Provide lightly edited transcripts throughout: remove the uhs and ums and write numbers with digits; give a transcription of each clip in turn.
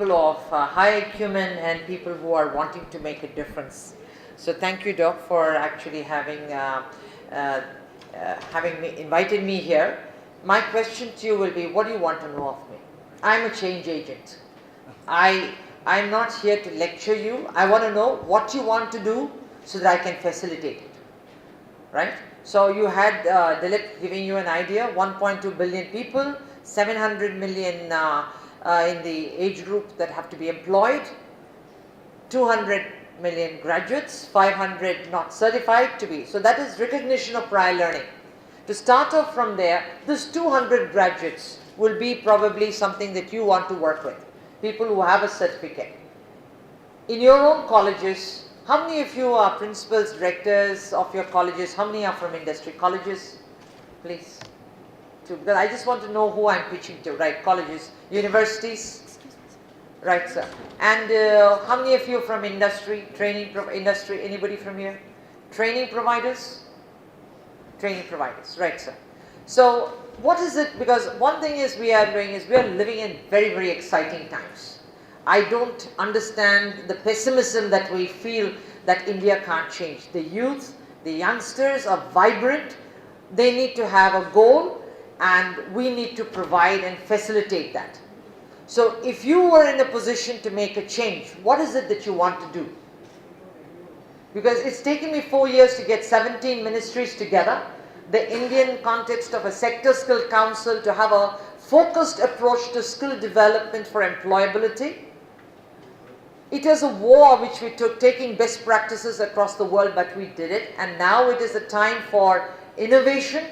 people of high acumen and people who are wanting to make a difference. So thank you, Doc, for actually having invited me here. My question to you will be, what do you want to know of me? I'm a change agent. I'm not here to lecture you. I want to know what you want to do so that I can facilitate it, right? So you had Dilip giving you an idea, 1.2 billion people, 700 million in the age group that have to be employed, 200 million graduates, 500 not certified to be. So that is recognition of prior learning. To start off from there, this 200 graduates will be probably something that you want to work with, people who have a certificate. In your own colleges, how many of you are principals, directors of your colleges? How many are from industry? Colleges, please. Because I just want to know who I'm pitching to, right? Colleges, universities, right, sir. And how many of you are from industry, training industry? Anybody from here? Training providers? Training providers, right, sir. So what is it? Because one thing is we are doing is we are living in very, very exciting times. I don't understand the pessimism that we feel that India can't change. The youth, the youngsters are vibrant. They need to have a goal and we need to provide and facilitate that. So if you were in a position to make a change, what is it that you want to do? Because it's taken me 4 years to get 17 ministries together, the Indian context of a sector skill council to have a focused approach to skill development for employability. It was a war which we took, taking best practices across the world, but we did it. And now it is a time for innovation,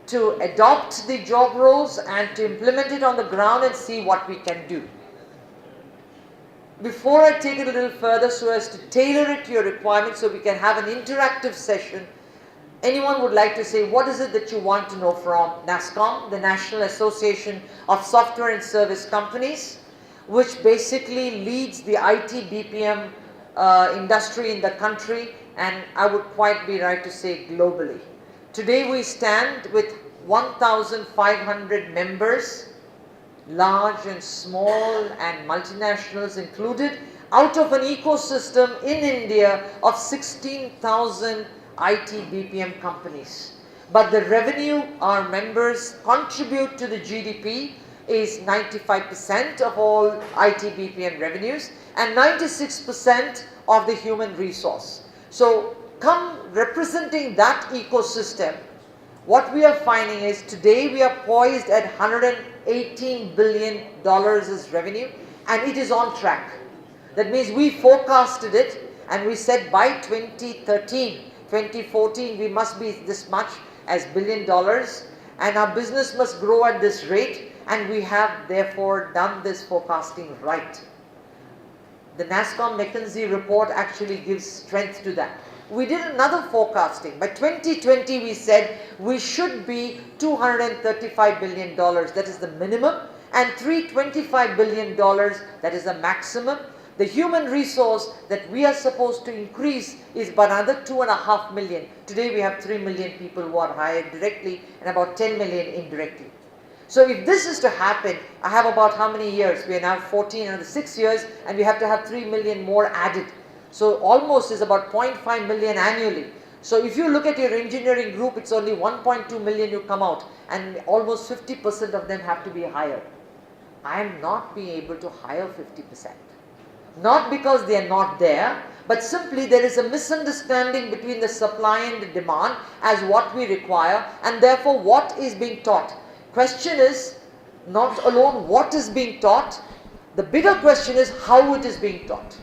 to adopt the job roles and to implement it on the ground and see what we can do. Before I take it a little further so as to tailor it to your requirements so we can have an interactive session, anyone would like to say, what is it that you want to know from NASSCOM, the National Association of Software and Service Companies, which basically leads the IT BPM industry in the country, and I would quite be right to say globally. Today we stand with 1,500 members, large and small and multinationals included, out of an ecosystem in India of 16,000 IT BPM companies. But the revenue our members contribute to the GDP is 95% of all IT BPM revenues and 96% of the human resource. So come representing that ecosystem, what we are finding is today we are poised at $118 billion as revenue and it is on track. That means we forecasted it and we said by 2014 we must be this much as $1 billion and our business must grow at this rate. And we have therefore done this forecasting right. The NASSCOM McKinsey report actually gives strength to that. We did another forecasting. By 2020 we said we should be $235 billion, that is the minimum, and $325 billion, that is the maximum. The human resource that we are supposed to increase is about another 2.5 million. Today we have 3 million people who are hired directly and about 10 million indirectly. So if this is to happen, I have about how many years? We are now 14, another 6 years, and we have to have 3 million more added. So almost is about 0.5 million annually. So if you look at your engineering group, it's only 1.2 million you come out, and almost 50% of them have to be hired. I am not being able to hire 50%. Not because they are not there, but simply there is a misunderstanding between the supply and the demand as what we require, and therefore what is being taught. Question is not alone what is being taught, the bigger question is how it is being taught.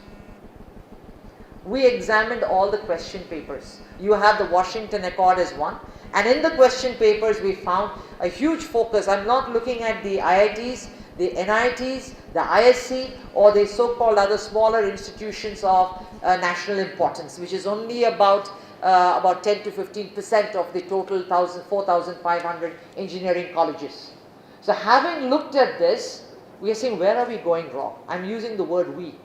We examined all the question papers. You have the Washington Accord as one, and in the question papers we found a huge focus. I'm not looking at the IITs, the NITs, the ISC, or the so-called other smaller institutions of national importance, which is only about 10 to 15% of the total 4,500 engineering colleges. So having looked at this, we are saying, where are we going wrong? I'm using the word we.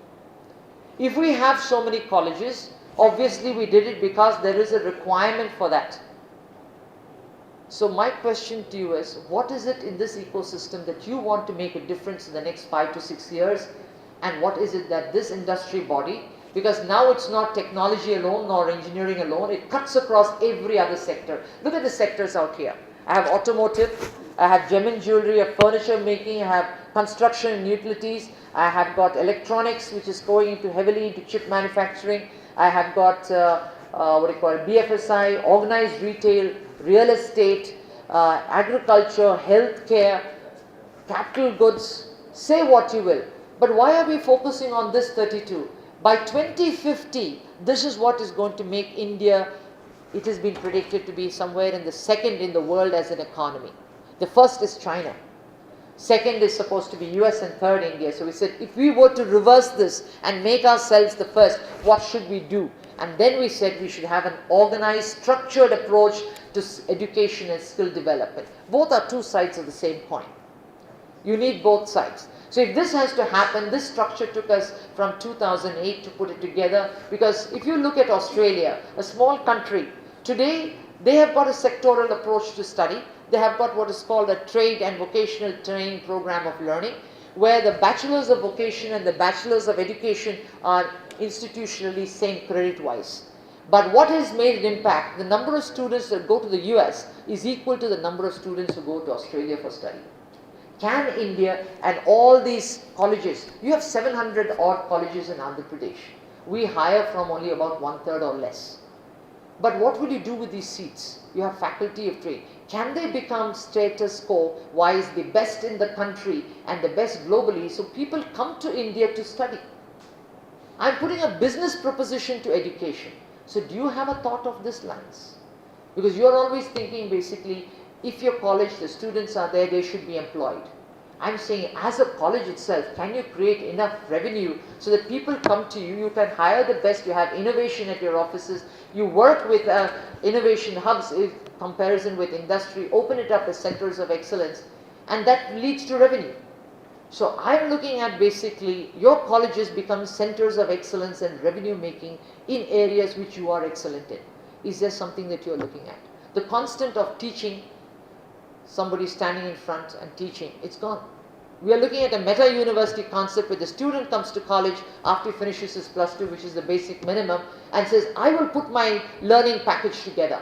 If we have so many colleges, obviously we did it because there is a requirement for that. So my question to you is, what is it in this ecosystem that you want to make a difference in the next 5 to 6 years? and what is it that this industry body, because now it's not technology alone nor engineering alone, it cuts across every other sector. Look at the sectors out here. I have automotive, I have gem and jewelry, I have furniture making, I have construction and utilities, I have got electronics, which is going heavily into chip manufacturing, I have got what do you call it, BFSI, organized retail, real estate, agriculture, healthcare, capital goods, say what you will. But why are we focusing on this 32? By 2050, this is what is going to make India, it has been predicted to be somewhere in the second in the world as an economy. The first is China. Second is supposed to be US and third India. So we said, if we were to reverse this and make ourselves the first, what should we do? And then we said we should have an organized, structured approach to education and skill development. Both are two sides of the same coin. You need both sides. So if this has to happen, this structure took us from 2008 to put it together, because if you look at Australia, a small country, today they have got a sectoral approach to study. They have got what is called a trade and vocational training program of learning, where the bachelors of vocation and the bachelors of education are institutionally same credit-wise. But what has made an impact, the number of students that go to the US is equal to the number of students who go to Australia for study. Can India and all these colleges, you have 700 odd colleges in Andhra Pradesh. We hire from only about 1/3 or less. But what will you do with these seats? You have faculty of trade. Can they become status quo wise the best in the country and the best globally, so people come to India to study? I'm putting a business proposition to education. So do you have a thought of this lines? Because you're always thinking basically, if your college, the students are there, they should be employed. I'm saying as a college itself, can you create enough revenue so that people come to you, you can hire the best, you have innovation at your offices, you work with innovation hubs in comparison with industry, open it up as centers of excellence, and that leads to revenue. So I'm looking at basically your colleges become centers of excellence and revenue making in areas which you are excellent in. Is there something that you're looking at? The constant of teaching, somebody standing in front and teaching, it's gone. We are looking at a meta-university concept where the student comes to college after he finishes his +2, which is the basic minimum, and says, I will put my learning package together.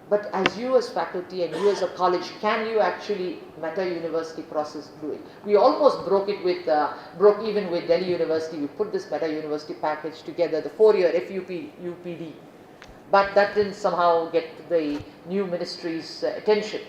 But as you as faculty and you as a college, can you actually meta-university process do it? We almost broke even with Delhi University. We put this meta-university package together, the 4-year FUPD. But that didn't somehow get the new ministry's attention.